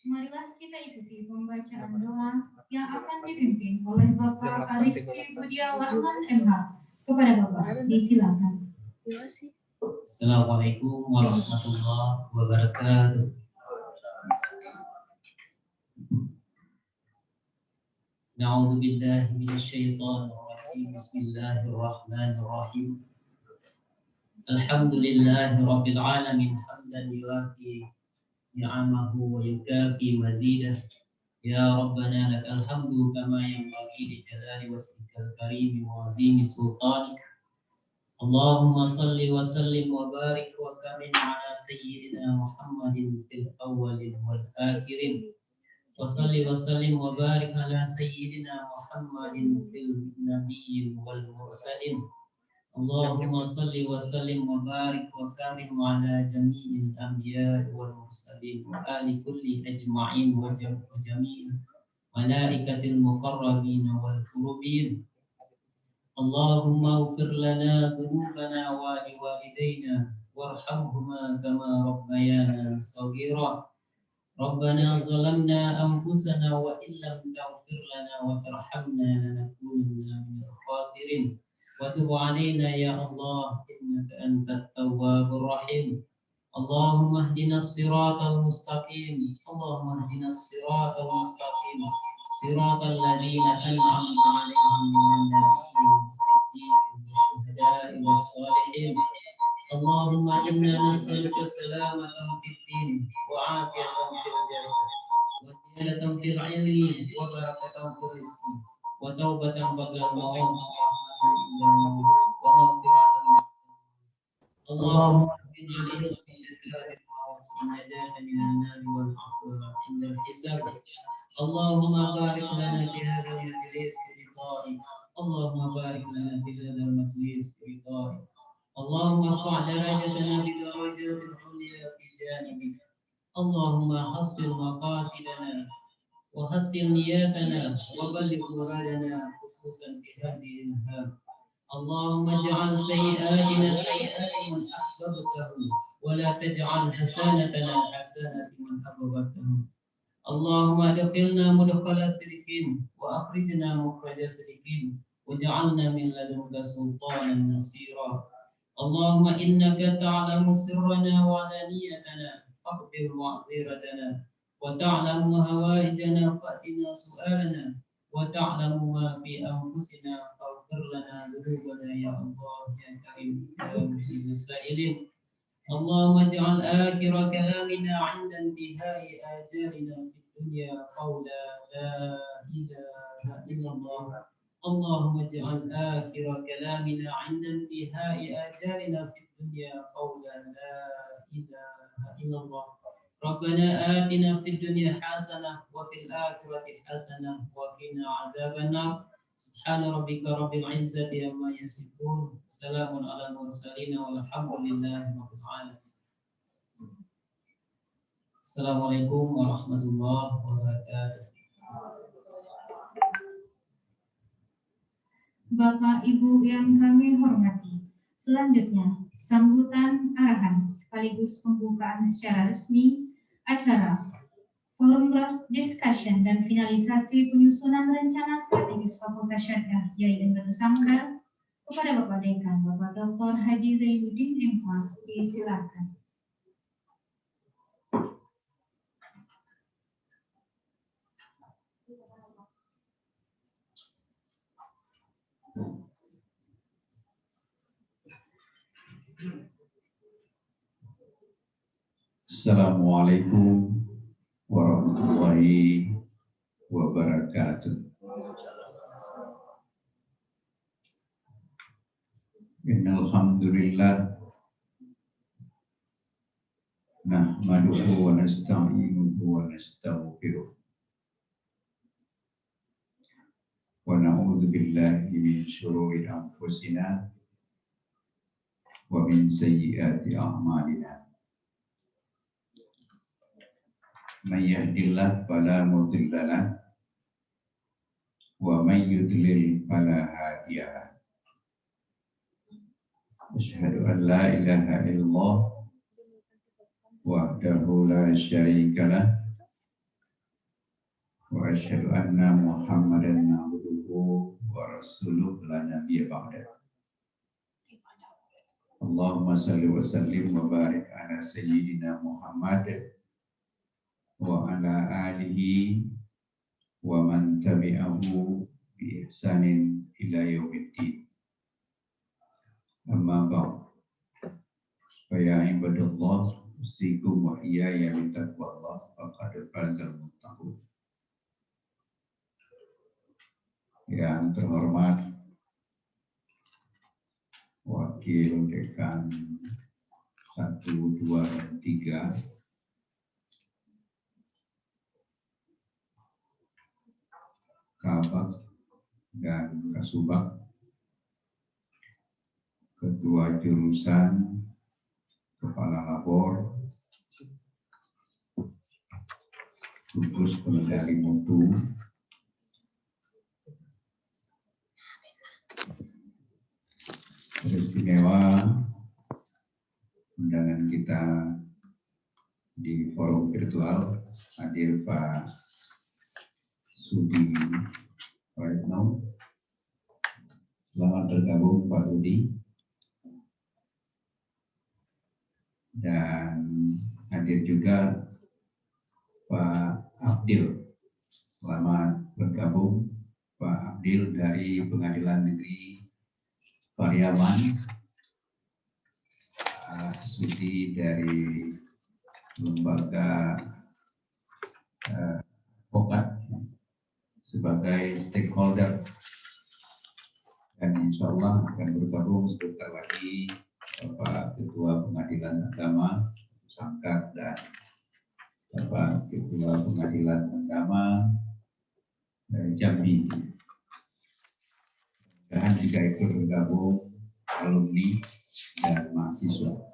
Marilah kita ikuti pembacaan doa yang akan dipimpin oleh Bapak Arifki Budiawarman MH. Kepada Bapak, disilakan. Assalamualaikum warahmatullahi wabarakatuh. Na'udzu billahi minasyaitonir rajim. Bismillahirrahmanirrahim. Alhamdulillahi rabbil alamin hamdan yuwafi ni'amahu wa yukafi mazidah. Ya Rabbana lakal hamdu kama yanbaghi li jalali wajhikal karim wa azimi sultanik. Allahumma salli wa sallim wa barik wa karim ala sayyidina Muhammadin fil awwalin wal akhirin. Wa salli wa sallim wa barik ala sayyidina Muhammadin fil nabiyyin wal mursalin. Allahumma salli wa sallim wa barik wa karim ala jami'il anbiya wal mursalin wa ali kulli ajma'in wa jami'il malaikatil muqarrabin wal qurubin. Allahumma ighfir lana dhunubana wa liwalidayna warhamhuma kama rabbayana shaghira. Rabbana zalamna anfusana wa illam taghfir lana wa tarhamna lanakunanna minal khasirin. Wa tub 'alaina ya Allah innaka antat tawwabur rahim. Allahumma ihdinas siratal mustaqim. Allahumma ihdinas siratal mustaqim. Siratal ladzina an'amta 'alaihim minan nabiyyin was-siddiqin wasyuhada'i was-shalihin. Allahumma inna nas'aluka salamatan fid din wa 'afiyatan fil jasad wa ziyadatan fil 'ilmi wa barakatan fil rizqi wa taubatan ba'dal maut wa maghfiratan. Allahumma inna nas'aluka fi shifaa'i al-maut wa najatan minan nar wal 'afwa 'inda al-hisab. Allahumma barik lana fi hadzal majlis bi ridha'ik. Allahumma barik lana fi hadzal majlis bi ridha'ik. Allahumma rfa' darajatana bi darajatil 'ulya fi janibik. Allahumma hassil maqasidana wa hassil niyatana wa balligh muradana khususan fi hadhihi al-hal. Allahumma ij'al sayyi'atina sayyi'ati man ahbabtahu wa la taj'al hasanatana hasanati man ahbabtahu. Allahumma adkhilna mudkhala sidqin wa akhrijna mukhraja sidqin waj'alna min ladunka sultanan nasira. Allahumma innaka ta'lamu sirrana wa 'alaniyatana faqdir ma'ziratana wa ta'lamu hawaijana fa'tina su'alana wa ta'lamu ma fi anfusina faghfir lana dhunubana ya Allah ya Karim ya Mujib as-sa'ilin. Allahumma ij'al akhir kalamina 'inda intihai ajalina fid dunya qawla la ilaha illallah. Allahumma ij'al akhir kalamina 'inda intihai ajalina fid dunya qawla la ilaha illallah. Rabbana atina fid dunya hasanah wa fil akhirati hasanah wa qina 'adzaban nar. Subhana rabbika rabbil 'izzati amma yasifun. Salamun 'alal mursalin walhamdulillahi rabbil alamin. Assalamualaikum warahmatullahi wabarakatuh. Bapak Ibu yang kami hormati, selanjutnya sambutan arahan sekaligus pembukaan secara resmi acara forum draft discussion dan finalisasi penyusunan rencana strategis Fakultas Syariah YAI Batu Sanggar kepada Bapak Dekan Bapak Dr. Haji Zainuddin MH. Disilakan. Assalamualaikum warahmatullahi wabarakatuh. Innal hamdulillah nahmaduhu wa nasta'inuhu wa nastaghfiruh wa na'udzu billahi min syururi anfusina wa min sayyiati a'malina. Man yahdihillahu fala mudilla lahu wa man yudlil fala hadiya lahu. Asyhadu an la ilaha illallah wahdahu la syarika lah asyhadu anna Muhammadan abduhu wa rasuluh la nabiyya ba'da. Allahumma salli wa sallim wa barik ala sayyidina Muhammad wa ala alihi wa man tabi'ahu bi ihsanin ila yaumiddin. Amma ba'd. Fa ya ibadallah, usikum wa iyaya bi taqwallah faqad fazal muttaqun. Yang terhormat Wakil Dekan 1, 2, dan 3, Kabak dan Kasubag, Ketua Jurusan, Kepala Labor, Gugus Pengendali Mutu, istimewa undangan kita di forum virtual, hadir Pak Sudi Praetno. Selamat bergabung Pak Sudi. Dan hadir juga Pak Abdil. Selamat bergabung Pak Abdil dari Pengadilan Negeri Pariaman, Sudi dari lembaga advokat sebagai stakeholder, dan insya Allah akan bergabung sebentar lagi Bapak Ketua Pengadilan Agama Sangkat dan Bapak Ketua Pengadilan Agama Jambi. Dan jika ikut bergabung alumni dan mahasiswa.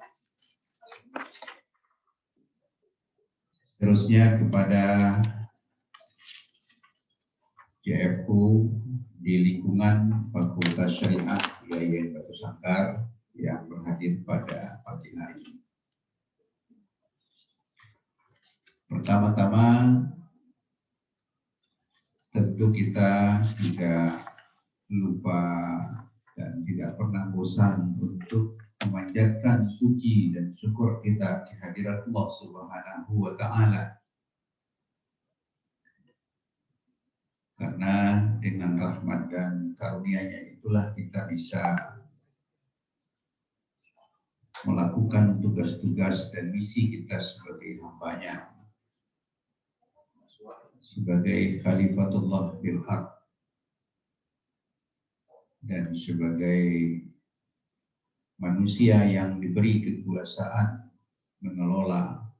Terusnya kepada JFU di lingkungan Fakultas Syariah IAIN Batu Sangkar yang berhadir pada pagi hari ini. Pertama-tama tentu kita tidak lupa dan tidak pernah bosan untuk memanjatkan puji dan syukur kita kehadirat Allah Subhanahu wa Ta'ala. Karena dengan rahmat dan karunia-Nya itulah kita bisa melakukan tugas-tugas dan misi kita sebagai hamba-Nya, sebagai Khalifatullah bil Haq, dan sebagai manusia yang diberi kekuasaan mengelola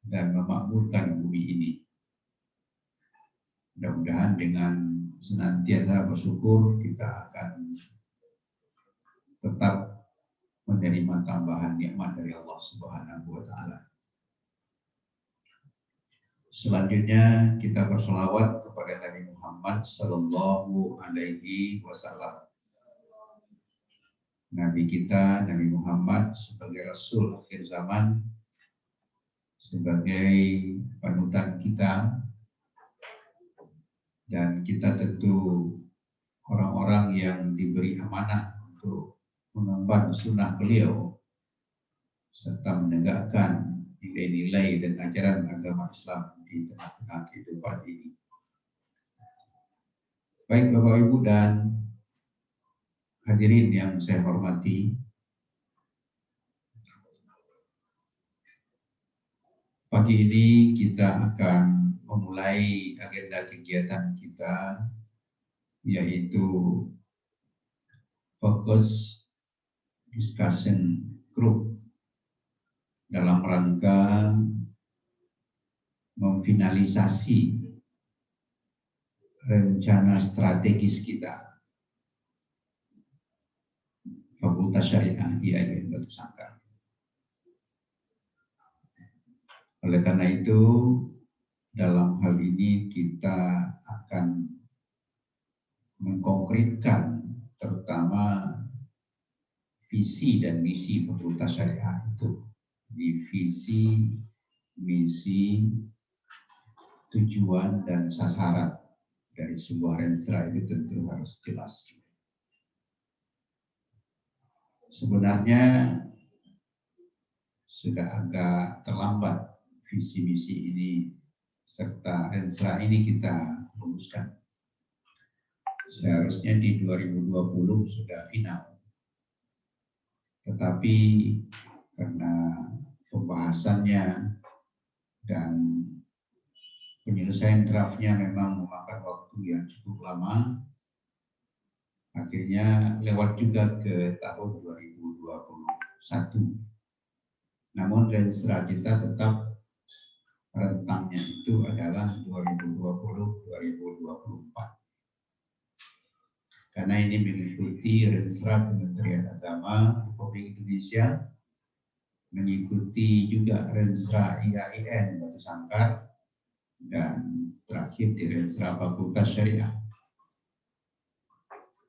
dan memakmurkan bumi ini. Mudah-mudahan dengan senantiasa bersyukur kita akan tetap menerima tambahan nikmat dari Allah Subhanahu wa Ta'ala. Selanjutnya kita berselawat kepada Nabi Muhammad sallallahu alaihi wasallam. Nabi kita, Nabi Muhammad sebagai Rasul akhir zaman, sebagai panutan kita, dan kita tentu orang-orang yang diberi amanah untuk mengemban sunnah beliau serta menegakkan nilai-nilai dan ajaran agama Islam di tengah-tengah kehidupan ini. Baik Bapak Ibu dan hadirin yang saya hormati, pagi ini kita akan memulai agenda kegiatan kita, yaitu fokus discussion group dalam rangka memfinalisasi rencana strategis kita Fakultas Syariah IAIN Batu Sangkar. Oleh karena itu, dalam hal ini kita akan mengkonkretkan terutama visi dan misi Fakultas Syariah itu di visi, misi, tujuan, dan sasaran dari sebuah rensra itu tentu harus jelas. Sebenarnya sudah agak terlambat visi misi ini serta rensra ini kita rumuskan. Seharusnya di 2020 sudah final. Tetapi karena pembahasannya dan penyelesaian draftnya memang memakan waktu yang cukup lama, akhirnya lewat juga ke tahun 2021. Namun renstra kita tetap rentangnya itu adalah 2020-2024. Karena ini mengikuti renstra Kementerian Agama Republik Indonesia, mengikuti juga renstra IAIN Batu Sangkar, dan terakhir di renstra Fakultas Syariah.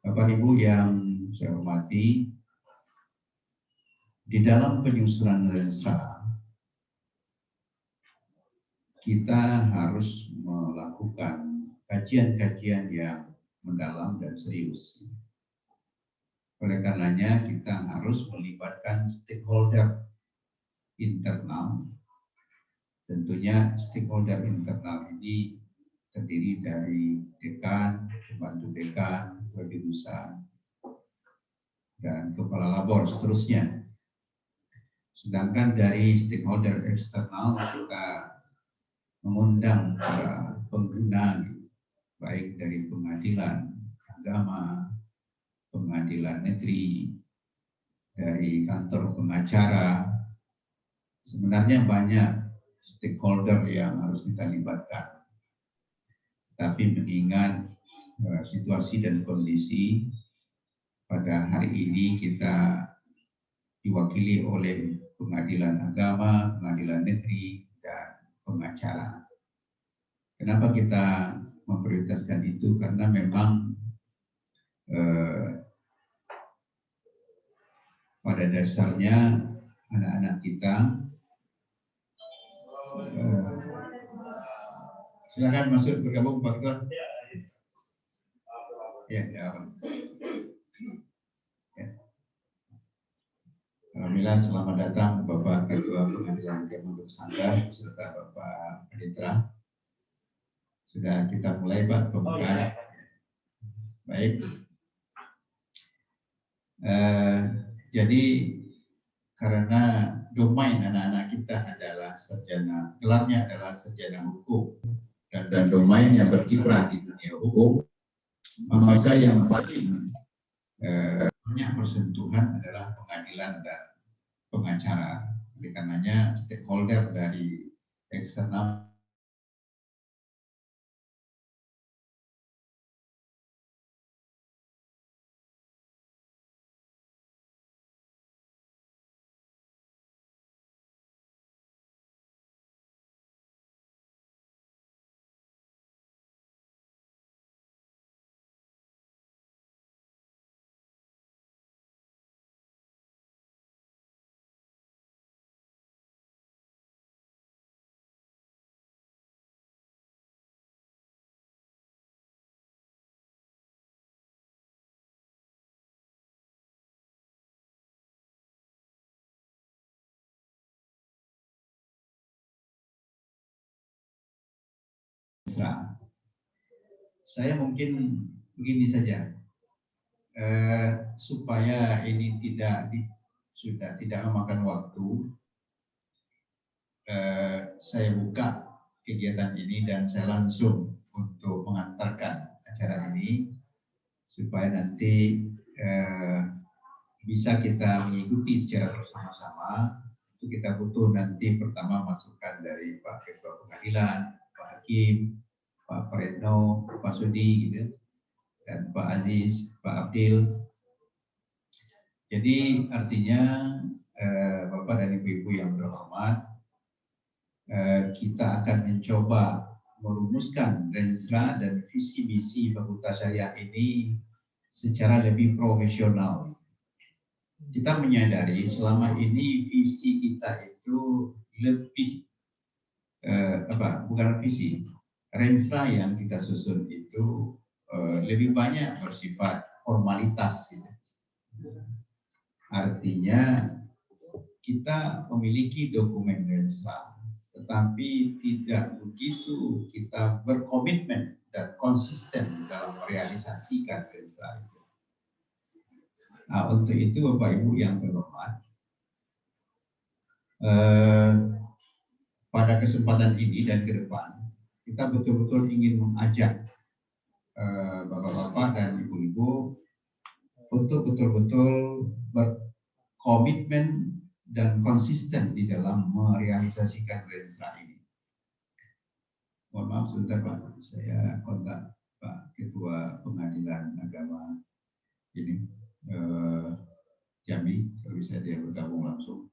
Bapak Ibu yang saya hormati, di dalam penyusunan renstra kita harus melakukan kajian-kajian yang mendalam dan serius. Oleh karenanya kita harus melibatkan stakeholder internal. Tentunya stakeholder internal ini terdiri dari dekan, pembantu dekan, jurusan, dan kepala labor seterusnya. Sedangkan dari stakeholder eksternal kita mengundang para pengguna, baik dari pengadilan agama, pengadilan negeri, dari kantor pengacara. Sebenarnya banyak stakeholder yang harus kita libatkan. Tapi mengingat situasi dan kondisi, pada hari ini kita diwakili oleh pengadilan agama, pengadilan negeri, dan pengacara. Kenapa kita memprioritaskan itu? Karena memang pada dasarnya anak-anak kita, silakan masuk bergabung Pak Ketua. Ya. Alhamdulillah, selamat datang Bapak Ketua Pengadilan Agama Batu Sangkar serta Bapak Panitra. Sudah kita mulai Pak pembukaan. Baik. Jadi karena domain anak-anak kita adalah sarjana, gelarnya adalah sarjana hukum dan domain yang berkiprah di dunia hukum, maka yang paling banyak bersentuhan adalah pengadilan dan pengacara. Oleh karenanya stakeholder dari eksternal saya mungkin begini saja, supaya ini sudah tidak memakan waktu, saya buka kegiatan ini dan saya langsung untuk mengantarkan acara ini supaya nanti bisa kita mengikuti secara bersama-sama. Itu kita butuh nanti pertama masukan dari Pak Ketua Pengadilan, Pak Hakim, Pak Paretno, Pak Sudi, gitu, dan Pak Aziz, Pak Abdil. Jadi artinya Bapak dan Ibu-Ibu yang terhormat, kita akan mencoba merumuskan rensra dan visi misi Fakultas Syariah ini secara lebih profesional. Kita menyadari selama ini visi kita itu lebih bukan visi, Renstra yang kita susun itu lebih banyak bersifat formalitas gitu. Artinya kita memiliki dokumen Renstra, tetapi tidak begitu kita berkomitmen dan konsisten dalam merealisasikan Renstra itu. Nah, untuk itu Bapak Ibu yang terhormat, pada kesempatan ini dan ke depan kita betul-betul ingin mengajak Bapak-bapak dan Ibu-ibu untuk betul-betul berkomitmen dan konsisten di dalam merealisasikan Renstra ini. Mohon maaf sebentar Pak, saya kontak Pak Ketua Pengadilan Agama ini Jambi, kalau bisa dia bergabung langsung.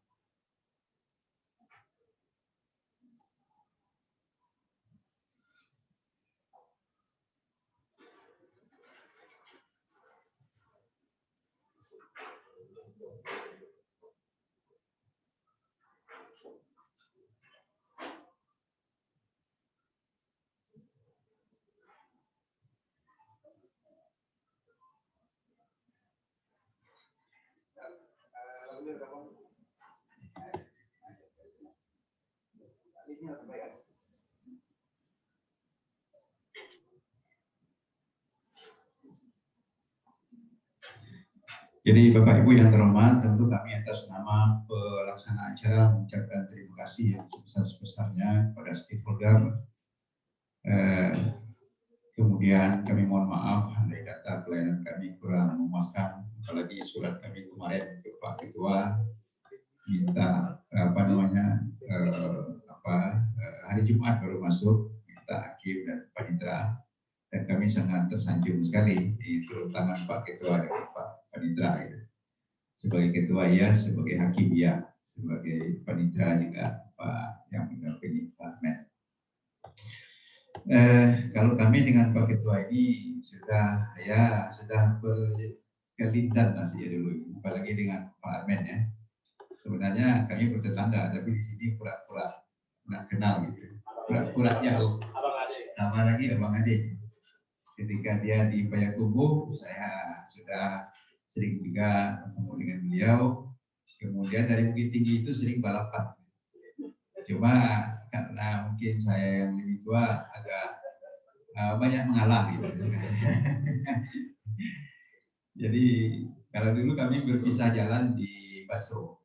Jadi Bapak Ibu yang terhormat, tentu kami atas nama pelaksana acara mengucapkan terima kasih yang sebesar-besarnya kepada stakeholder. Kemudian kami mohon maaf andai kata pelayanan kami kurang memuaskan, apalagi surat kami kemarin ke Pak Ketua minta hari Jumat baru masuk, minta hakim dan panitera, dan kami sangat tersanjung sekali di turun tangan Pak Ketua dan Pak Panitera itu. Sebagai ketua ya, sebagai hakim ya, sebagai panitera juga Pak yang mendampingi Pak Men. Kalau kami dengan Pak Ketua ini sudah berkelindan masih ya dulu, apalagi dengan Pak Armen ya. Sebenarnya kami bertetangga, tapi di sini pura-pura nggak kenal gitu, pura-pura jauh. Sama lagi Abang Ade. Ketika dia di Payakumbuh, saya sudah sering juga ketemu dengan beliau. Kemudian dari Bukit Tinggi itu sering balapan. Cuma karena mungkin saya yang lebih tua agak banyak mengalah gitu. Jadi kalau dulu kami berpisah jalan di Baso,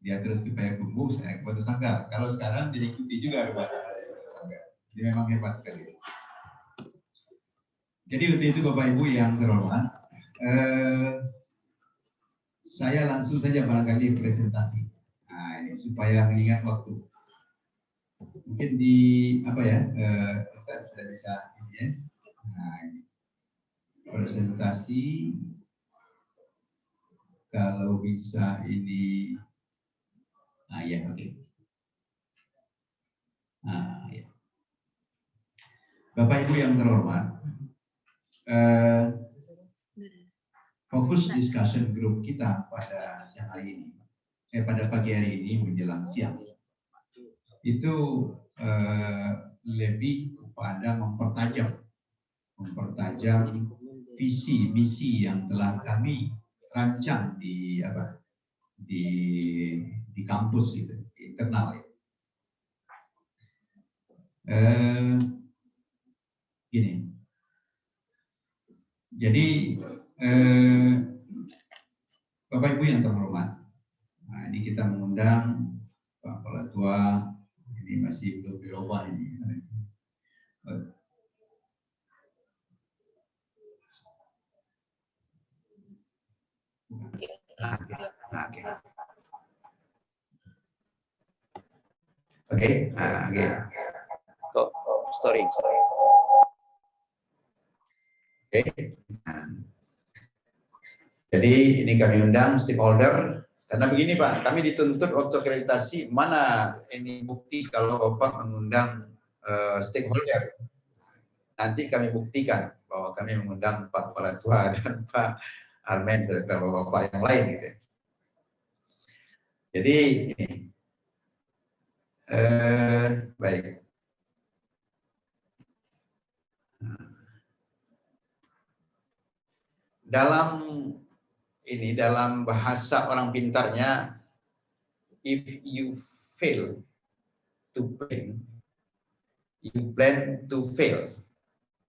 dia terus ke Payakumbuh, saya ke Batu Sanggar. Kalau sekarang diikuti juga ke Batu Sanggar. Ini memang hebat sekali. Jadi untuk itu Bapak Ibu yang terhormat, saya langsung saja barangkali presentasi. Nah, ini supaya mengingat waktu. Mungkin di apa ya, kita sudah bisa ini ya. Nah, ini presentasi kalau bisa ini, nah ya oke. Nah, ya. Bapak Ibu yang terhormat, fokus discussion group kita pada siang hari ini, pada pagi hari ini menjelang siang, itu lebih kepada mempertajam visi misi yang telah kami rancang di kampus itu, di internal itu. Gini, jadi Bapak Ibu yang terhormat, nah ini kita mengundang Pak Kepala Tua, ini masih belum dirubah ini. Oke. Story. Oke. Jadi ini kami undang stakeholder karena begini Pak, kami dituntut waktu akreditasi mana ini bukti kalau Bapak mengundang stakeholder. Nanti kami buktikan bahwa kami mengundang Pak Kepala Tua dan Pak Armen serta Bapak yang lain gitu. Jadi ini baik. dalam bahasa orang pintarnya, if you fail to plan, you plan to fail.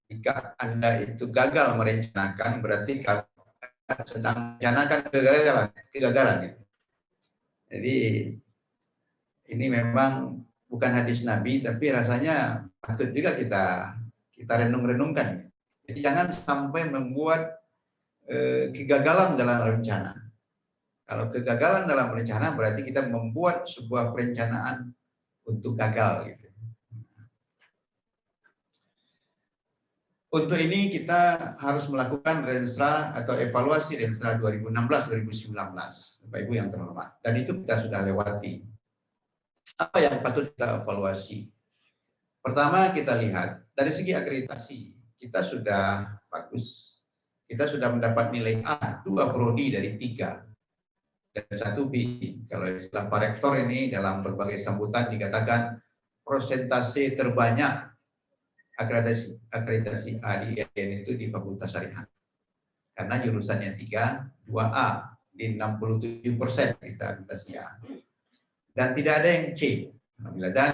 Jika Anda itu gagal merencanakan, berarti kamu sedang merencanakan kegagalan. Jadi ini memang bukan hadis Nabi, tapi rasanya patut juga kita renung-renungkan. Jadi jangan sampai membuat kegagalan dalam rencana. Kalau kegagalan dalam rencana berarti kita membuat sebuah perencanaan untuk gagal. Gitu. Untuk ini kita harus melakukan Renstra atau evaluasi Renstra 2016-2019, Bapak Ibu yang terhormat. Dan itu kita sudah lewati. Apa yang patut kita evaluasi? Pertama kita lihat dari segi akreditasi kita sudah bagus. Kita sudah mendapat nilai A 2 prodi dari 3 dan 1 B. Kalau istilah Pak Rektor ini dalam berbagai sambutan dikatakan persentase terbanyak akreditasi A di IAIN itu di Fakultas Syariah. Karena jurusannya 3, 2A di 67% kita akreditasi A. Dan tidak ada yang C. Dan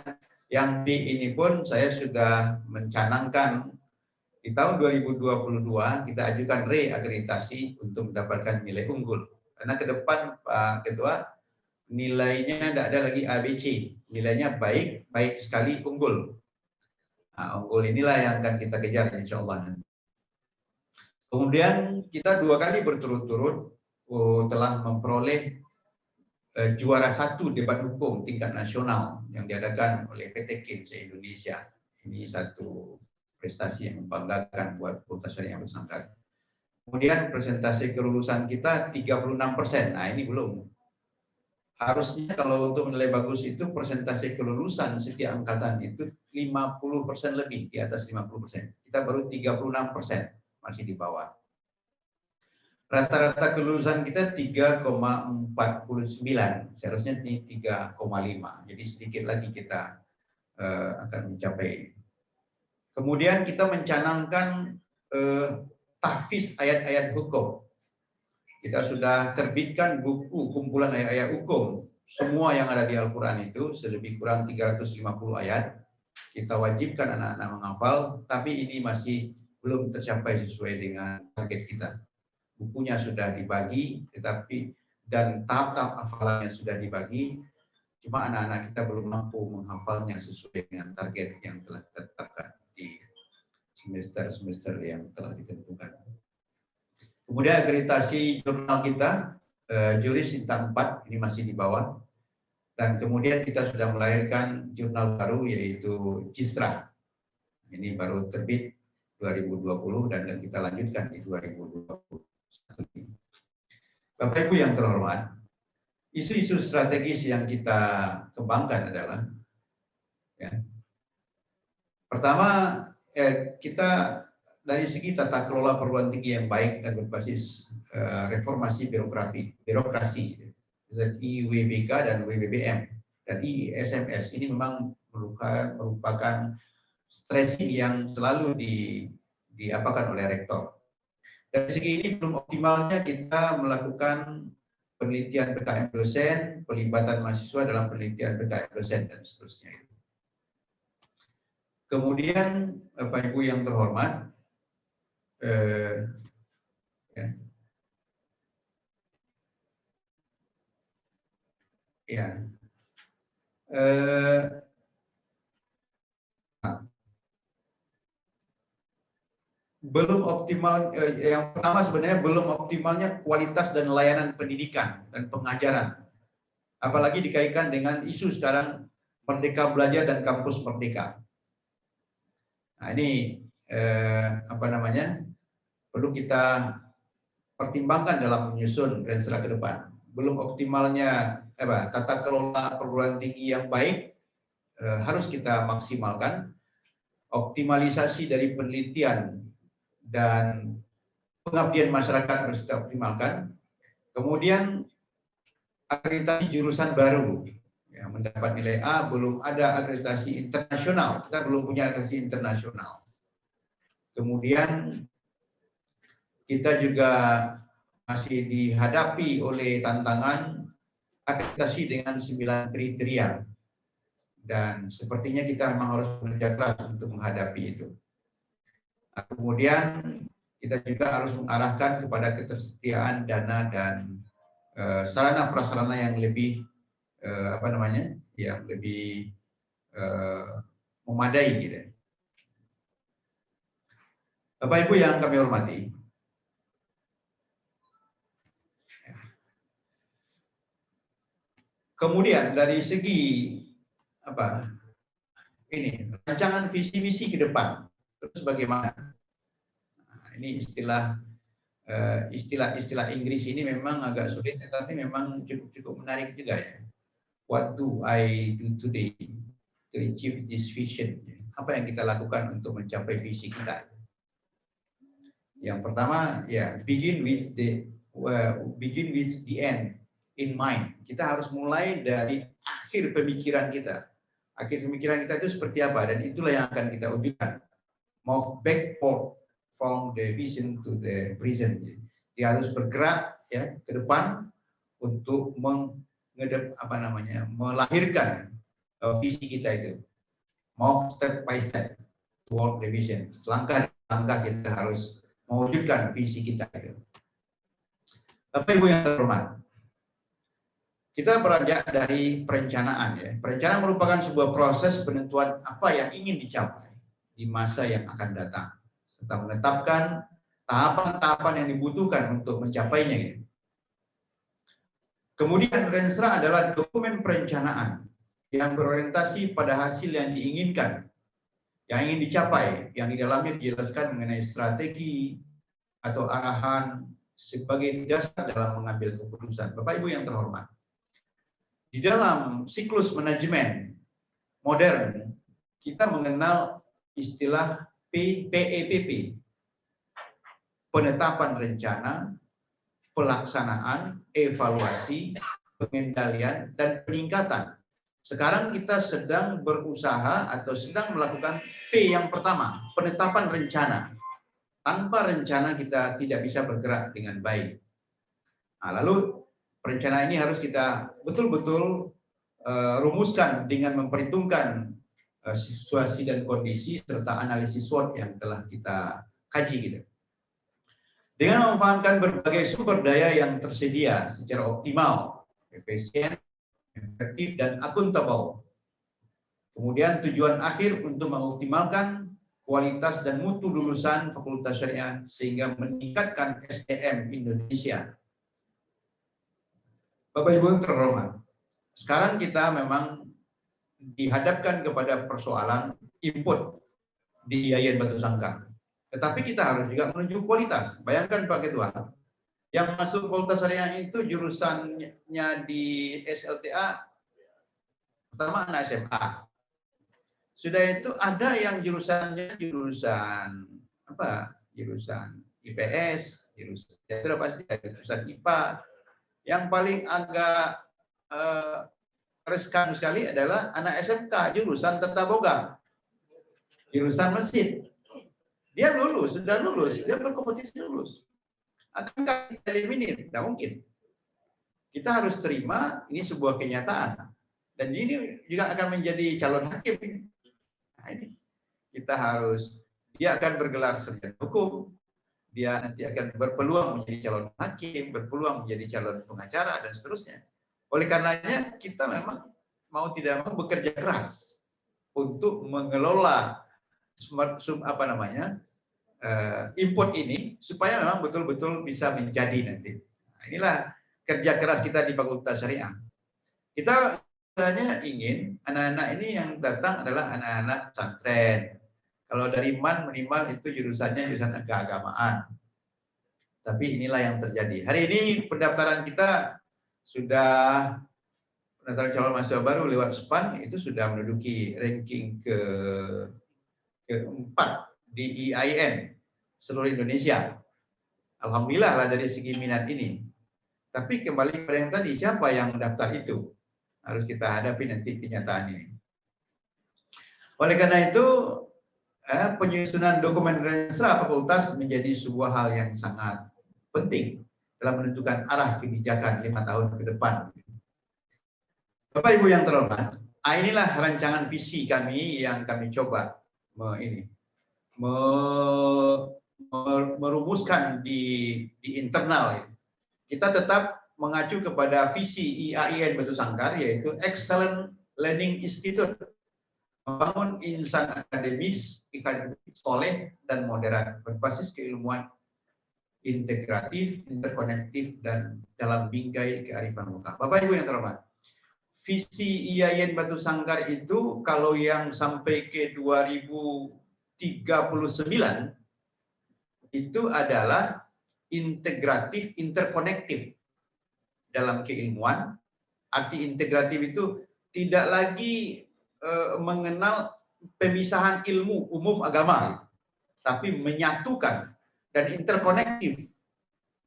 yang B ini pun saya sudah mencanangkan di tahun 2022 kita ajukan reakreditasi untuk mendapatkan nilai unggul. Karena ke depan Pak Ketua nilainya tidak ada lagi ABC, nilainya baik, baik sekali, unggul. Nah, unggul inilah yang akan kita kejar insya Allah. Kemudian kita 2 kali berturut-turut telah memperoleh juara 1 debat hukum tingkat nasional yang diadakan oleh PT KIN se-Indonesia. Ini satu prestasi yang membanggakan buat Fakultas Syariah Bersangkar. Kemudian presentasi kelulusan kita 36%. Nah ini belum. Harusnya kalau untuk nilai bagus itu persentase kelulusan setiap angkatan itu 50% lebih, di atas 50%. Kita baru 36%, masih di bawah. Rata-rata kelulusan kita 3,49, seharusnya ini 3,5. Jadi sedikit lagi kita akan mencapai. Kemudian kita mencanangkan tahfiz ayat-ayat hukum. Kita sudah terbitkan buku kumpulan ayat-ayat hukum. Semua yang ada di Al-Quran itu selebih kurang 350 ayat. Kita wajibkan anak-anak menghafal, tapi ini masih belum tercapai sesuai dengan target kita. Bukunya sudah dibagi, tetapi dan tahap-tahap hafalannya sudah dibagi, cuma anak-anak kita belum mampu menghafalnya sesuai dengan target yang telah kita tetapkan di semester-semester yang telah ditentukan. Kemudian akreditasi jurnal kita, Juris Bintang 4, ini masih di bawah. Dan kemudian kita sudah melahirkan jurnal baru yaitu Cisra. Ini baru terbit 2020 dan akan kita lanjutkan di 2021. Bapak Ibu yang terhormat, isu-isu strategis yang kita kembangkan adalah pertama kita dari segi tata kelola perguruan tinggi yang baik dan berbasis reformasi birokrasi IWBK dan WBBM dan ISMS ini memang merupakan stressing yang selalu diapakan oleh rektor. Dari segi ini belum optimalnya kita melakukan penelitian PKM dosen, pelibatan mahasiswa dalam penelitian PKM dosen dan seterusnya. Kemudian Bapak Ibu yang terhormat, belum optimal. Yang pertama sebenarnya belum optimalnya kualitas dan layanan pendidikan dan pengajaran, apalagi dikaitkan dengan isu sekarang Merdeka Belajar dan Kampus Merdeka. Nah ini perlu kita pertimbangkan dalam menyusun Renstra ke depan. Belum optimalnya tata kelola perguruan tinggi yang baik harus kita maksimalkan. Optimalisasi dari penelitian dan pengabdian masyarakat harus kita optimalkan. Kemudian akreditasi jurusan baru yang mendapat nilai A, belum ada akreditasi internasional. Kita belum punya akreditasi internasional. Kemudian kita juga masih dihadapi oleh tantangan akreditasi dengan 9 kriteria. Dan sepertinya kita memang harus bekerja keras untuk menghadapi itu. Kemudian kita juga harus mengarahkan kepada ketersediaan dana dan sarana prasarana yang lebih yang lebih memadai gitu. Bapak Ibu yang kami hormati, kemudian dari segi rancangan visi misi ke depan, terus bagaimana? Nah, ini istilah Inggris ini memang agak sulit, tetapi memang cukup menarik juga ya. What do I do today to achieve this vision? Apa yang kita lakukan untuk mencapai visi kita? Yang pertama ya, begin with the end in mind. Kita harus mulai dari akhir pemikiran kita. Akhir pemikiran kita itu seperti apa, dan itulah yang akan kita wujudkan. Move backward from the vision to the present. Dia harus bergerak ya ke depan untuk melahirkan visi kita itu. Move step by step toward the vision. Selangkah demi langkah kita harus mewujudkan visi kita itu. Bapak Ibu yang terhormat, kita beranjak dari perencanaan ya. Perencanaan merupakan sebuah proses penentuan apa yang ingin dicapai di masa yang akan datang, serta menetapkan tahapan-tahapan yang dibutuhkan untuk mencapainya ya. Kemudian Renstra adalah dokumen perencanaan yang berorientasi pada hasil yang diinginkan, yang ingin dicapai, yang di dalamnya dijelaskan mengenai strategi atau arahan sebagai dasar dalam mengambil keputusan. Bapak Ibu yang terhormat, di dalam siklus manajemen modern, kita mengenal istilah PEPP, penetapan rencana, pelaksanaan, evaluasi, pengendalian, dan peningkatan. Sekarang kita sedang berusaha atau sedang melakukan P yang pertama, penetapan rencana. Tanpa rencana kita tidak bisa bergerak dengan baik. Nah, lalu rencana ini harus kita betul-betul rumuskan dengan memperhitungkan situasi dan kondisi serta analisis SWOT yang telah kita kaji gitu. Dengan memanfaatkan berbagai sumber daya yang tersedia secara optimal, efisien, efektif, dan akuntabel. Kemudian tujuan akhir untuk mengoptimalkan kualitas dan mutu lulusan Fakultas Syariah sehingga meningkatkan SDM Indonesia. Bapak Ibu yang terhormat, sekarang kita memang dihadapkan kepada persoalan input di Yayan Batu Sangkar. Tetapi kita harus juga menuju kualitas. Bayangkan Pak Ketua, yang masuk Fakultas Syariah itu jurusannya di SLTA pertama anak SMA. Sudah itu ada yang jurusannya jurusan IPS, sudah pasti ada jurusan IPA. Yang paling agak riskan sekali adalah anak SMK jurusan Tata Boga, jurusan mesin. Dia lulus, sudah lulus, dia berkompetisi lulus. Akankah kita eliminir? Tidak mungkin. Kita harus terima ini sebuah kenyataan. Dan ini juga akan menjadi calon hakim. Nah, ini kita harus, dia akan bergelar sarjana hukum, dia nanti akan berpeluang menjadi calon hakim, berpeluang menjadi calon pengacara, dan seterusnya. Oleh karenanya kita memang mau tidak mau bekerja keras untuk mengelola input ini supaya memang betul-betul bisa menjadi nanti. Nah, inilah kerja keras kita di Fakultas Syariah. Kita sebenarnya ingin anak-anak ini yang datang adalah anak-anak pesantren. Kalau dari MAN minimal itu jurusannya jurusan keagamaan. Tapi inilah yang terjadi. Hari ini pendaftaran kita sudah, pendaftaran calon mahasiswa baru lewat SPAN itu sudah menduduki ranking ke-4 di IAIN seluruh Indonesia. Alhamdulillah lah dari segi minat ini. Tapi kembali pada yang tadi, siapa yang mendaftar itu? Harus kita hadapi nanti kenyataan ini. Oleh karena itu, penyusunan dokumen registrasi fakultas menjadi sebuah hal yang sangat penting dalam menentukan arah kebijakan 5 tahun ke depan. Bapak Ibu yang terhormat, inilah rancangan visi kami yang kami coba merumuskan di internal. Kita tetap mengacu kepada visi IAIN Batu Sangkar, yaitu Excellent Learning Institute, membangun insan akademis soleh dan moderat berbasis keilmuan integratif, interkonektif, dan dalam bingkai kearifan lokal. Bapak Ibu yang terhormat, visi IAIN Batu Sangkar itu kalau yang sampai ke 2039 itu adalah integratif, interkonektif dalam keilmuan. Arti integratif itu tidak lagi mengenal pemisahan ilmu umum agama, tapi menyatukan dan interkonektif,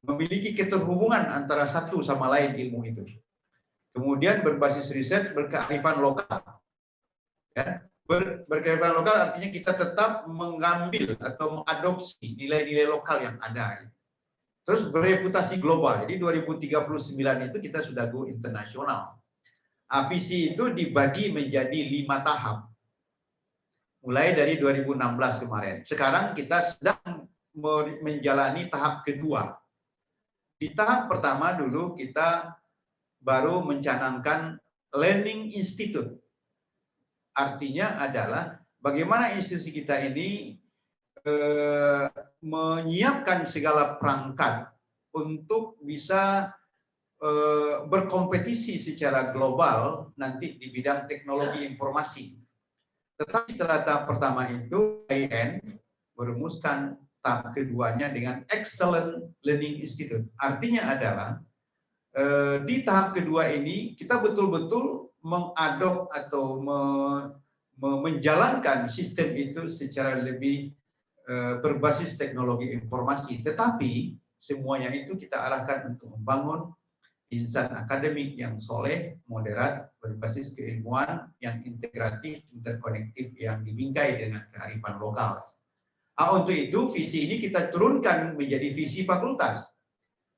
memiliki keterhubungan antara satu sama lain ilmu itu. Kemudian berbasis riset, berkearifan lokal. Ya. Berkearifan lokal artinya kita tetap mengambil atau mengadopsi nilai-nilai lokal yang ada. Terus bereputasi global. Jadi 2039 itu kita sudah go internasional. Visi itu dibagi menjadi 5 tahap. Mulai dari 2016 kemarin. Sekarang kita sedang menjalani tahap kedua. Di tahap pertama dulu kita baru mencanangkan Learning Institute. Artinya adalah bagaimana institusi kita ini menyiapkan segala perangkat untuk bisa berkompetisi secara global nanti di bidang teknologi informasi. Tetapi setelah tahap pertama itu, IAIN merumuskan tahap keduanya dengan Excellent Learning Institute. Artinya adalah di tahap kedua ini kita betul-betul mengadop atau menjalankan sistem itu secara lebih berbasis teknologi informasi. Tetapi semuanya itu kita arahkan untuk membangun insan akademik yang soleh, moderat, berbasis keilmuan, yang integratif, interkonektif, yang dibingkai dengan kearifan lokal. Untuk itu, visi ini kita turunkan menjadi visi fakultas.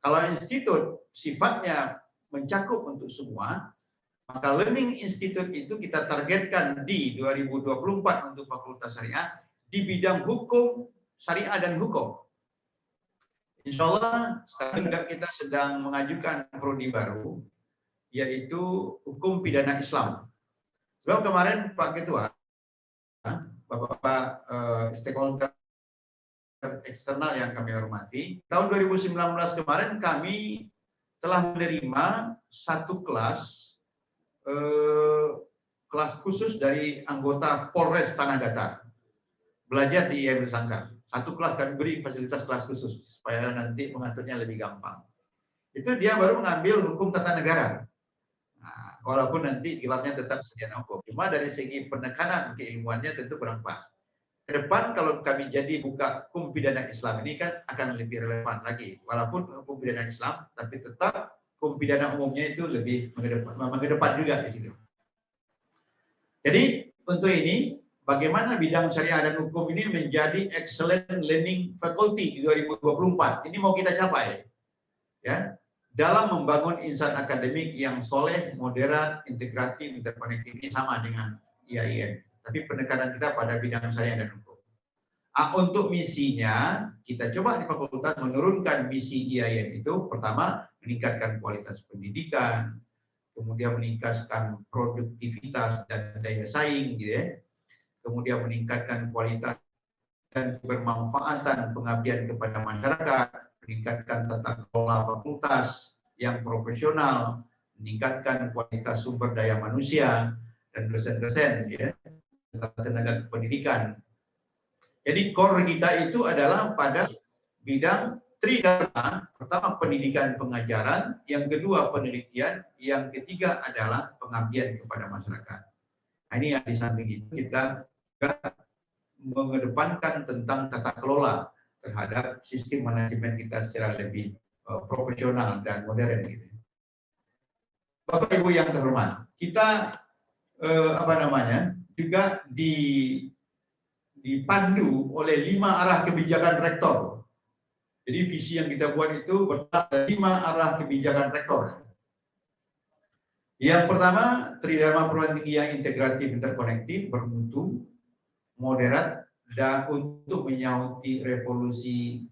Kalau institut sifatnya mencakup untuk semua, maka Learning Institute itu kita targetkan di 2024 untuk fakultas syariah di bidang hukum, syariah, dan hukum. Insya Allah sekarang juga kita sedang mengajukan prodi baru, yaitu hukum pidana Islam. Sebab kemarin Pak Ketua, Bapak-Bapak stakeholder eksternal yang kami hormati, tahun 2019 kemarin kami telah menerima satu kelas khusus dari anggota Polres Tanah Datar, belajar di IAIN Batu Sangkar. Satu kelas kami beri fasilitas kelas khusus supaya nanti mengaturnya lebih gampang. Itu dia baru mengambil hukum tata negara. Nah, walaupun nanti gelarnya tetap sarjana hukum. Cuma dari segi penekanan keilmuannya tentu kurang pas. Ke depan kalau kami jadi buka hukum pidana Islam ini kan akan lebih relevan lagi. Walaupun hukum pidana Islam, tapi tetap hukum pidana umumnya itu lebih mengedepan juga di situ. Jadi untuk ini, bagaimana bidang syariah dan hukum ini menjadi excellent learning faculty di 2024. Ini mau kita capai, ya, dalam membangun insan akademik yang soleh, moderat, integratif, interkonektif. Ini sama dengan IAIN, tapi penekanan kita pada bidang syariah dan hukum. Untuk misinya, kita coba di fakultas menurunkan misi IAIN itu, pertama meningkatkan kualitas pendidikan, kemudian meningkatkan produktivitas dan daya saing, gitu ya. Kemudian meningkatkan kualitas dan kebermanfaatan pengabdian kepada masyarakat, meningkatkan tata kelola fakultas yang profesional, meningkatkan kualitas sumber daya manusia dan dosen-dosen, ya, tenaga pendidikan. Jadi core kita itu adalah pada bidang tridharma, pertama pendidikan pengajaran, yang kedua penelitian, yang ketiga adalah pengabdian kepada masyarakat. Nah, ini yang di samping itu kita juga mengedepankan tentang tata kelola terhadap sistem manajemen kita secara lebih profesional dan modern gitu. Bapak Ibu yang terhormat, kita juga dipandu oleh 5 arah kebijakan rektor. Jadi visi yang kita buat itu berdasarkan 5 arah kebijakan rektor. Yang pertama, tridharma perguruan tinggi yang integratif, interkonektif, bermutu, moderat, dan untuk menyauti revolusi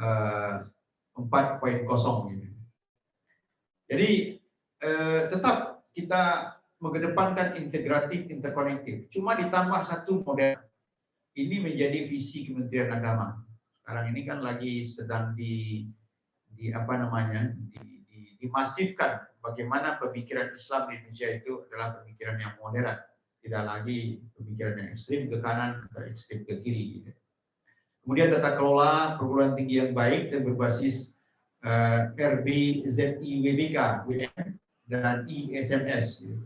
4.0 gitu. Jadi tetap kita mengedepankan integratif, interkonektif. Cuma ditambah satu model. Ini menjadi visi Kementerian Agama. Sekarang ini kan lagi sedang dimasifkan bagaimana pemikiran Islam di Indonesia itu adalah pemikiran yang moderat, tidak lagi pemikiran yang ekstrim ke kanan atau ekstrim ke kiri. Gitu. Kemudian tata kelola perguruan tinggi yang baik dan berbasis RBZIWBK, WN, dan ISMS. Gitu.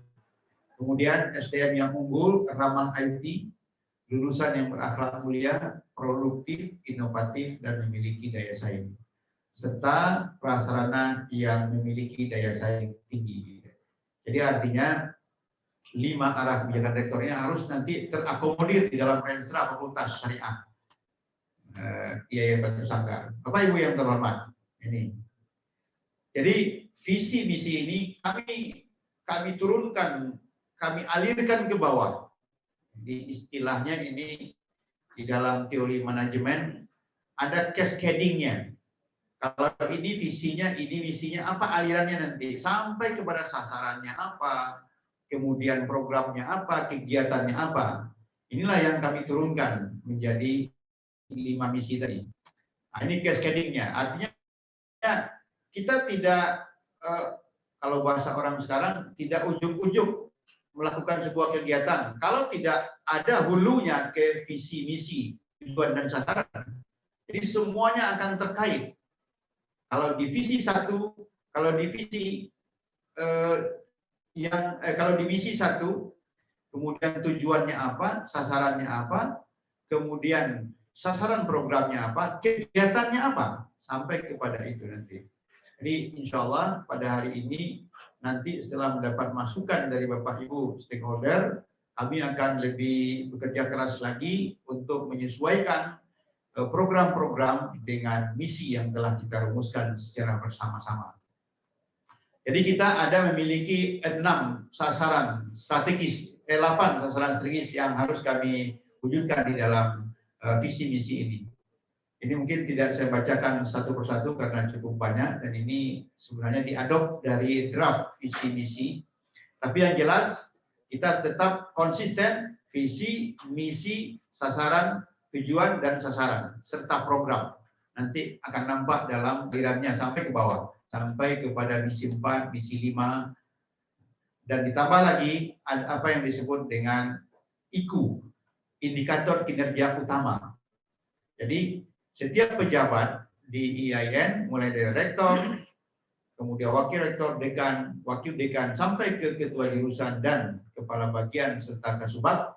Kemudian SDM yang unggul, ramah IT, lulusan yang berakhlak mulia, produktif, inovatif, dan memiliki daya saing, serta prasarana yang memiliki daya saing tinggi. Jadi artinya 5 arah kebijakan rektornya harus nanti terakomodir di dalam renstra fakultas syariah IAIN Batu Sangkar. Bapak Ibu yang terhormat, ini. Jadi visi misi ini kami turunkan, kami alirkan ke bawah. Di istilahnya ini di dalam teori manajemen ada cascading-nya. Kalau ini visinya, ini misinya apa, alirannya nanti sampai kepada sasarannya apa, kemudian programnya apa, kegiatannya apa. Inilah yang kami turunkan menjadi 5 misi tadi. Nah, ini cascading-nya. Artinya kita tidak, kalau bahasa orang sekarang, tidak ujug-ujug melakukan sebuah kegiatan. Kalau tidak ada hulunya ke visi misi, tujuan dan sasaran, jadi semuanya akan terkait. Kalau divisi satu, kalau divisi kalau di misi satu, kemudian tujuannya apa, sasarannya apa, kemudian sasaran programnya apa, kegiatannya apa, sampai kepada itu nanti. Jadi insya Allah pada hari ini nanti setelah mendapat masukan dari Bapak Ibu stakeholder, kami akan lebih bekerja keras lagi untuk menyesuaikan program-program dengan misi yang telah kita rumuskan secara bersama-sama. Jadi kita ada memiliki 6 sasaran strategis, 8 sasaran strategis yang harus kami wujudkan di dalam visi misi ini. Ini mungkin tidak saya bacakan satu persatu karena cukup banyak dan ini sebenarnya diadop dari draft visi misi. Tapi yang jelas kita tetap konsisten visi, misi, sasaran, tujuan dan sasaran serta program. Nanti akan nampak dalam alirannya sampai ke bawah, sampai kepada misi 4, misi 5 dan ditambah lagi apa yang disebut dengan IKU, indikator kinerja utama. Jadi setiap pejabat di IAIN, mulai dari rektor, kemudian wakil rektor, dekan, wakil dekan, sampai ke ketua jurusan dan kepala bagian serta kasubag,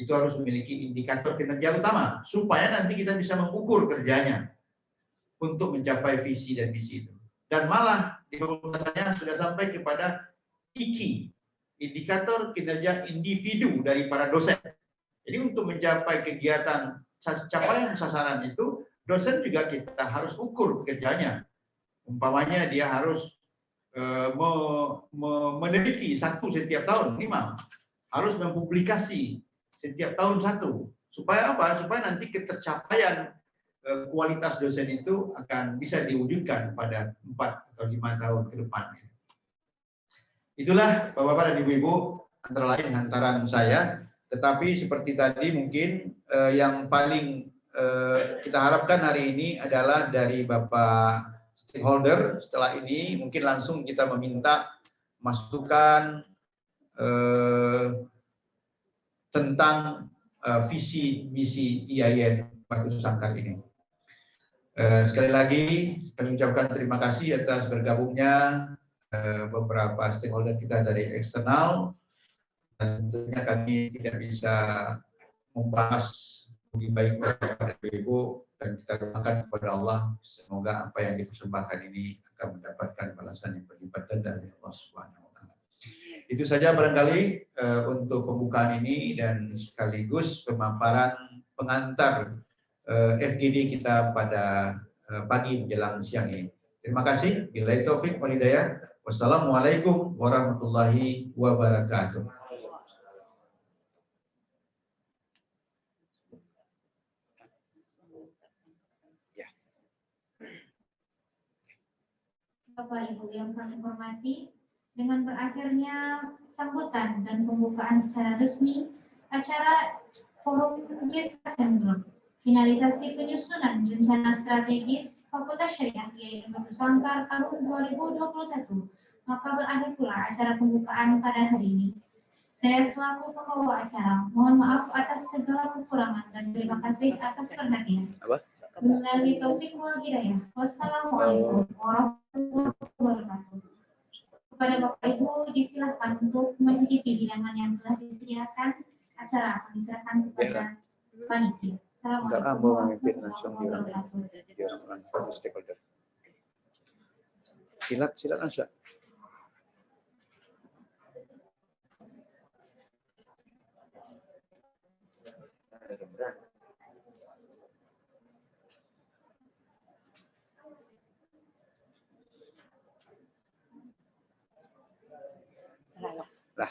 itu harus memiliki indikator kinerja utama, supaya nanti kita bisa mengukur kerjanya untuk mencapai visi dan misi itu. Dan malah di fakultasnya sudah sampai kepada IKI, indikator kinerja individu dari para dosen. Jadi untuk mencapai kegiatan capaian sasaran itu, dosen juga kita harus ukur kerjanya. Umpamanya dia harus meneliti setiap tahun minimal, harus mempublikasi setiap tahun satu. Supaya apa? Supaya nanti ketercapaian kualitas dosen itu akan bisa diwujudkan pada 4 atau 5 tahun ke depan. Itulah Bapak-Bapak dan Ibu-Ibu antara lain hantaran saya. Tetapi seperti tadi mungkin yang paling kita harapkan hari ini adalah dari Bapak stakeholder. Setelah ini mungkin langsung kita meminta masukan tentang visi misi IAIN Batu Sangkar ini. Sekali lagi kami ucapkan terima kasih atas bergabungnya beberapa stakeholder kita dari eksternal. Dan tentunya kami tidak bisa membahas lebih baik kepada Ibu dan kita doakan kepada Allah semoga apa yang dipersembahkan ini akan mendapatkan balasan yang berlipat ganda dari Allah Subhanahu wa taala. Itu saja barangkali untuk pembukaan ini dan sekaligus pemaparan pengantar FGD kita pada pagi menjelang siang ini. Terima kasih. Billahi taufik wal hidayah. Wassalamualaikum warahmatullahi wabarakatuh. Bapak Ibu yang kami hormati, dengan berakhirnya sambutan dan pembukaan secara resmi acara Forum Discussion Group, finalisasi penyusunan rencana strategis Fakultas Syariah YAI Batu Sangkar tahun 2021, maka berakhir pula acara pembukaan pada hari ini. Saya selaku pembawa acara, mohon maaf atas segala kekurangan dan terima kasih atas perhatian. Melalui taufik wal hidayah. Wassalamualaikum warahmatullahi wabarakatuh. Kepada Bapak Ibu disilahkan untuk mencicipi hidangan yang telah disediakan. Acara akan diserahkan kepada panitia. Assalamualaikum warahmatullahi wabarakatuh. Silakan Syah. Lah.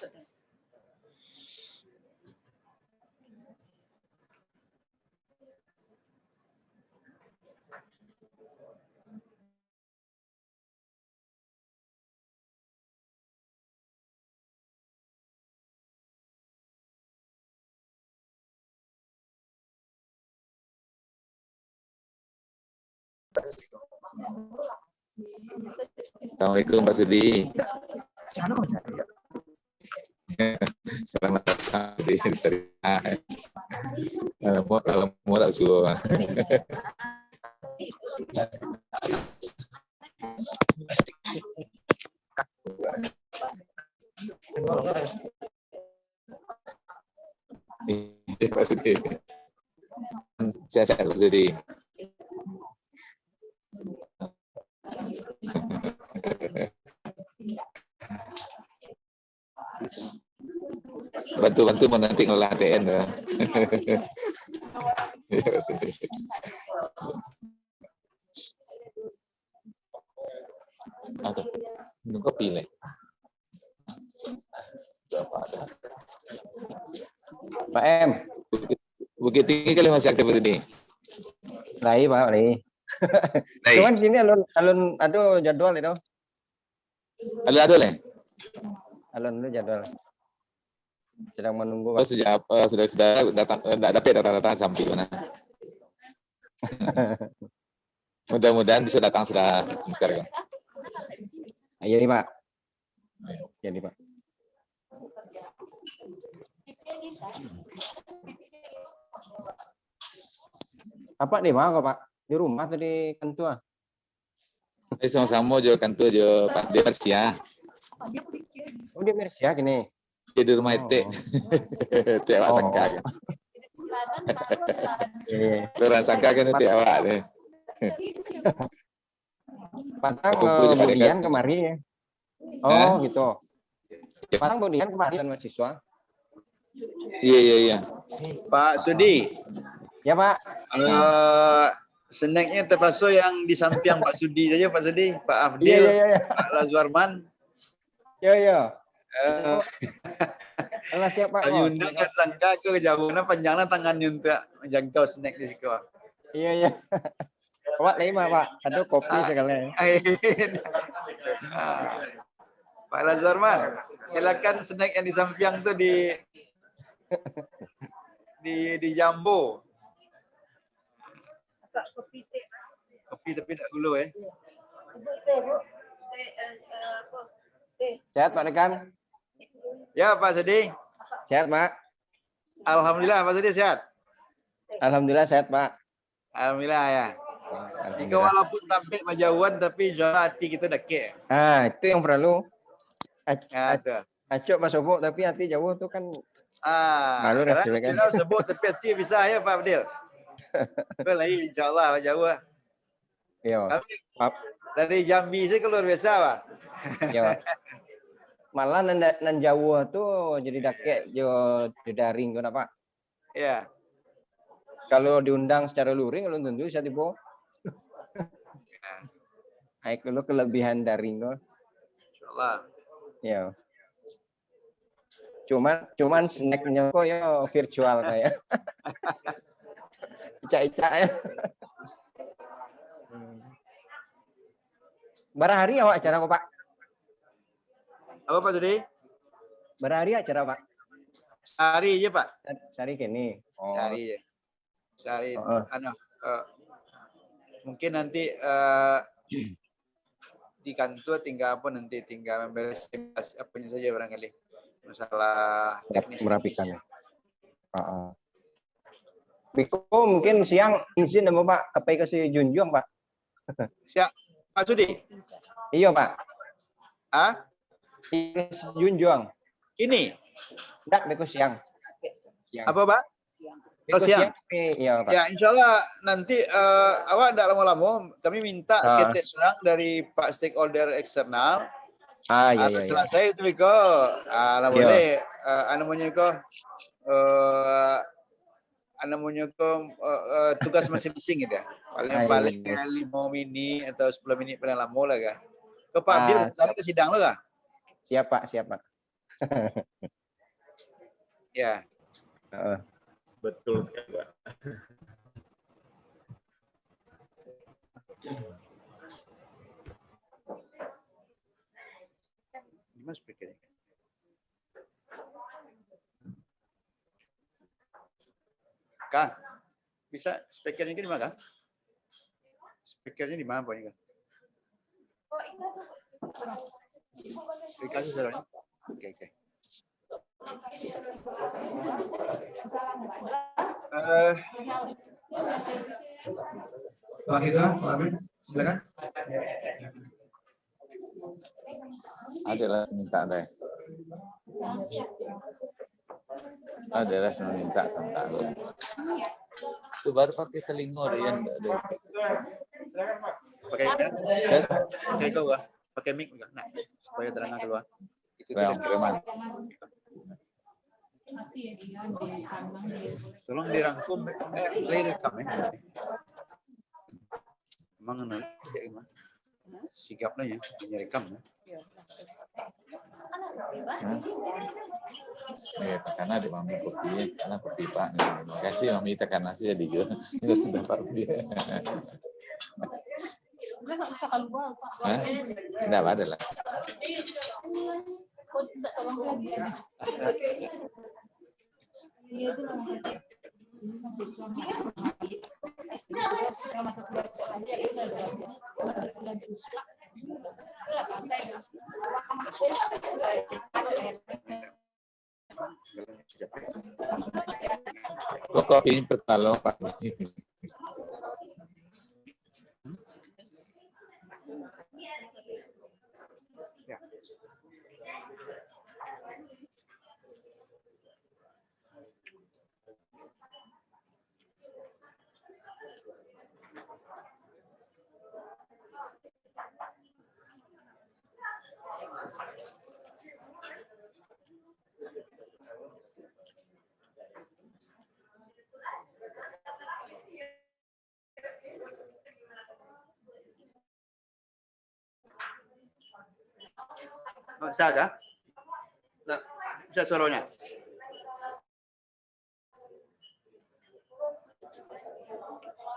Assalamualaikum Pak Sudi. Selamat datang di Syariah. Mau tak suruh. Pak Sudi. Sehat Pak Sudi. Bantu mau nanti ngelola ATN ya. Atau minum kopi nih. Pak M. Bukit Tinggi kali masih aktif ini. Lai Pak, lai. Cuman sini alun aduh jadwal itu. Ada lah. Alun dulu jadwal. Sedang menunggu. Oh, sejak apa sudah datang datang sampai mana? Mudah-mudahan bisa datang sudah sekarang. Ayo nih Pak. Ya nih Pak. Apa nih Pak? Pak di rumah atau di kantor? Sama-sama juga kantor juga Pak Dersia. Oh di Mersia gini. Di rumah itu. Tiap sangka. Orang sangka kan tiap awak deh. Patang kemudian kemari ya. Oh gitu. Patang kemudian kemari dan mahasiswa. Iya. Pak Sudi. Ya Pak. Snacknya terpaksa yang di samping Pak Sudi saja Pak Sudi, Pak Afdil, Iya. Pak Lazwarman. Iya. Allah siapa Kami undang kan sangka ke kejauhan panjangnya tangannya untuk menjangkau snack di situ. Iya. Pak lima Pak. Aduh kopi sekali. Pak Lazwarman, silakan snack yang di samping tuh di Jambo. Kopi tapi tak gula Sehat Pak Dekan? Ya Pak Sudi. Sehat Pak. Alhamdulillah Pak Sudi sehat. Alhamdulillah sehat Pak. Alhamdulillah ya. Jika walaupun tampil majauan tapi insyaallah hati kita dekat. Itu yang perlu. Ya, Acok Pak Sobo tapi hati jauh tuh kan. Malu Kalau sebut tapi hati bisa ya Pak Abdil. Lagi insyaallah jauh. Iya. Dari Jambi sih keluar biasa Pak. Iya. Malah nan Jawa tuh jadi dakek jo daring kenapa? Iya. kalau diundang secara luring belum tentu bisa tipu. Ai kalau kelebihan daring kok. Insyaallah. Ya. Cuman snacknya kok ya virtual kayak. Ica-ica ya. Berapa hari awak acara kok, Pak? Apa Pak Sudi? Berapa hari acara, Pak? Sehari aja Pak. Sehari kini. Oh. Sehari aja. Sehari. Mungkin nanti di kantor tinggal apa nanti tinggal membereskan apanya saja barangkali masalah teknis merapikan. Biko mungkin siang izin sama Pak ke si Junjung Pak. Siap Pak Sudi. Iya Pak. Ah? Junjung. Ini. Enggak biko siang. Apa Pak? Biko siang. Iya Pak. Ya insya Allah nanti awak tidak lama-lama kami minta seketik serang dari Pak stakeholder eksternal. Iya. Setelah saya itu Biko, boleh namanya Biko. Namanya tugas masing-masing gitu ya. Paling 5 menit atau 10 menit paling lama lah kan. Ke Pak Abdil ke sidang lo kah? Siap Pak. Ya. Betul sekali Pak. Gimana speakernya? Kak, bisa speakernya di mana? Speakernya di mana Pak? Dikasih saudara. Oke. Pak Hidra, Pak Amin, silakan. Adalah minta deh. Adalah minta sama lu. Itu baru pakai telinga deh yang ada. Pakai kau pakai mic enggak? Nah, supaya terang keluar. Itu Preman. Tolong dirangkum, play rekam ya. Emang gimana? Sigapnya ya, direkam ya. Ya, karena ada mami kopi, karena kopi Pak. Terima kasih mami tekan nasi jadi juga. Itu sudah Pak dia. Enggak bisa keluar Pak. Enggak ada lah. Kok kopi pertalo Pak? Bisa kah? Bisa suaranya?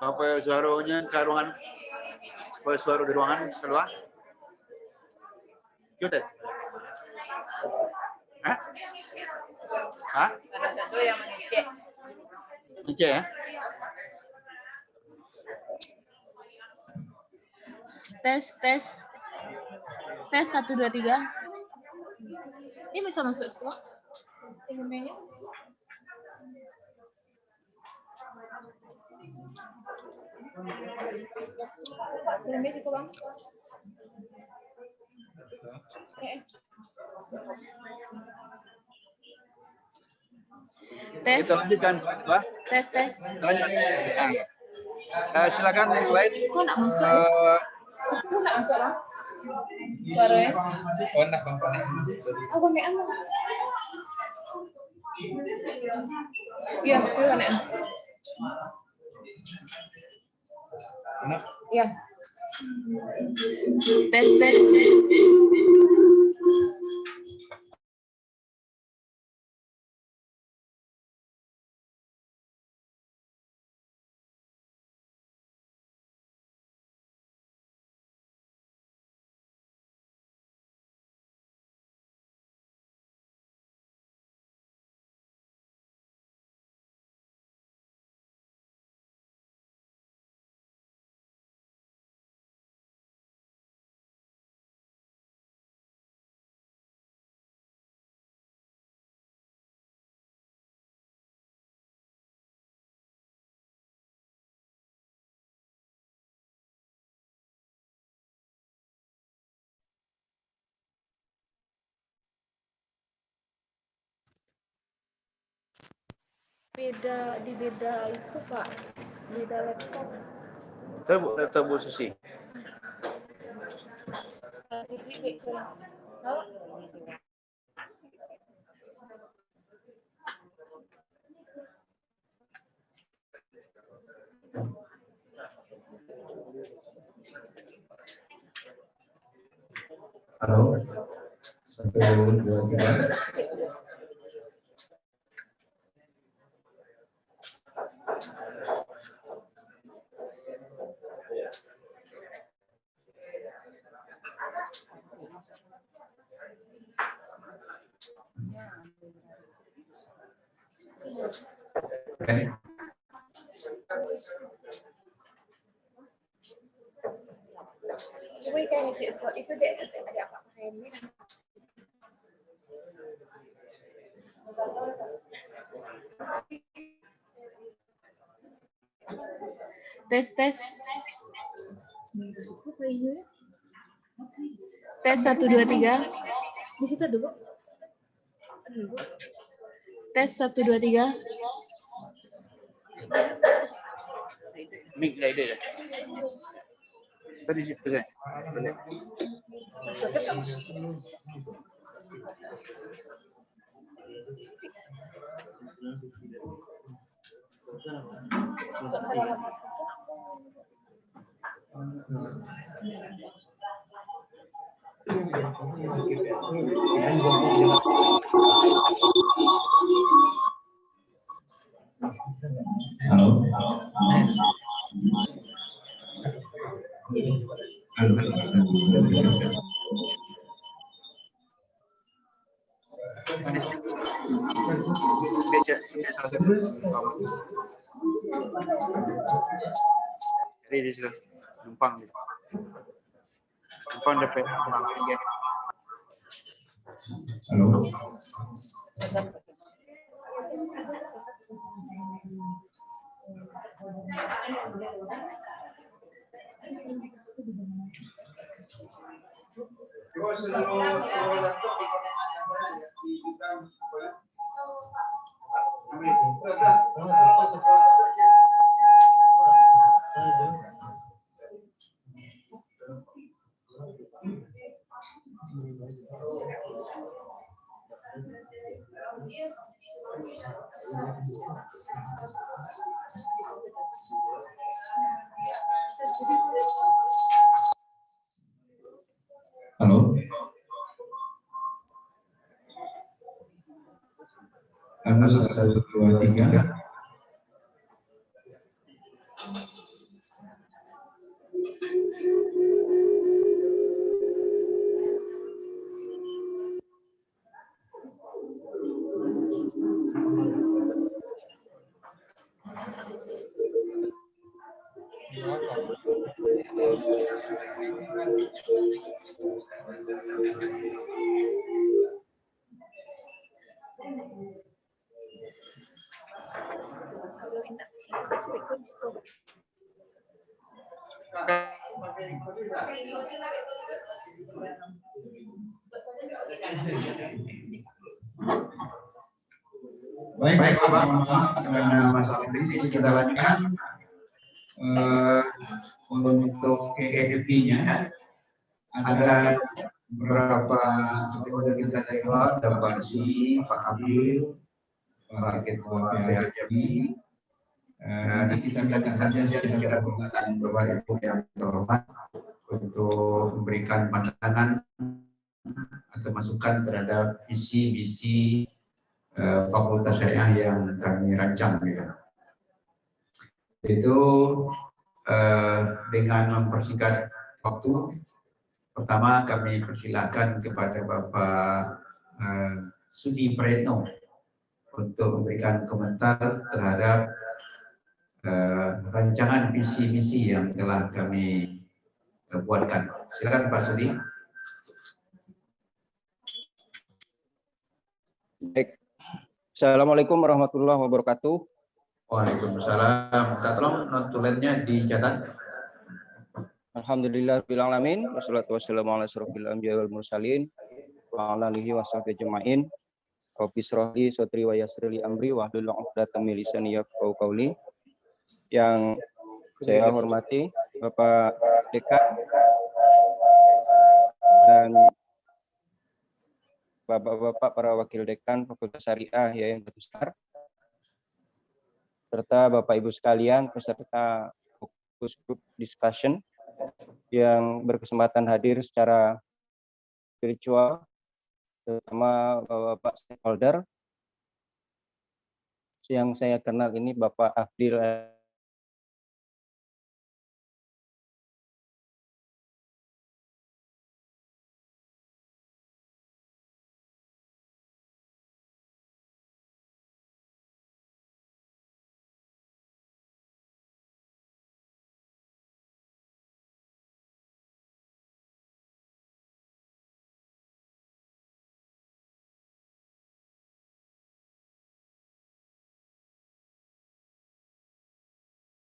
Apa suaranya ke ruangan? Supaya suara di ruangan keluar? Yuk tes. Hah? Ada satu yang mengecek. Ngecek ya? Tes 1 2 3. Ini bisa masuk semua. Emailnya. Email itu Bang. Tes. Kita lanjutkan Pak. Tes. Lanjut. Silakan yang lain. Kok nak masuk? Kok nak masuk Bang? Suaranya. Oh, nak Bang Pane. Aku nggak mau. Iya, aku nggak. Ya. Tes tes. Beda di beda itu Pak, beda laptop. Laptop Bu Susi. Halo. 1, 2, 3. Oke. Coba kayak Cik Scott itu deh ada apa ini? Tes tes. Tes 1 2 3. Di situ dulu. Tes 1 2 3. Mic nggak ada ya? Tadi situ saya. Halo. Halo. Jadi di situ numpang gitu. Numpang DP ya. Halo. Halo. Tanggal 1, 2, 3. Baik, Pak, karena masalah teknis kita lanjutkan untuk KKP-nya ada beberapa stakeholder kita dari luar, ada Pak Si, Pak Habib, Pak Ketua PHJ, Ini kita minta saja secara perkataan Bapak Ibu yang terhormat untuk memberikan pandangan atau masukan terhadap visi misi Fakultas Syariah yang kami rancang. Ya. Itu dengan mempersingkat waktu, pertama kami persilahkan kepada Bapak Sudi Prayetno untuk memberikan komentar terhadap rancangan visi misi yang telah kami buatkan. Silakan Pak Sudi. Baik. Assalamualaikum warahmatullahi wabarakatuh. Waalaikumsalam. Minta tolong notulennya dicatat. Alhamdulillah rabbil alamin wassalatu wassalamu ala asyrofil anbiya'i wal mursalin wa ala alihi washabbihi ajmain. Rabbi shrahli sadri wa yassir li amri wahlul 'uqdatam min lisani yafqahu qawli. Yang saya hormati Bapak Dekan dan Bapak-bapak para wakil dekan Fakultas Syariah yang besar, serta Bapak Ibu sekalian peserta fokus group discussion yang berkesempatan hadir secara virtual, terutama Bapak stakeholder. Yang saya kenal ini Bapak Afdil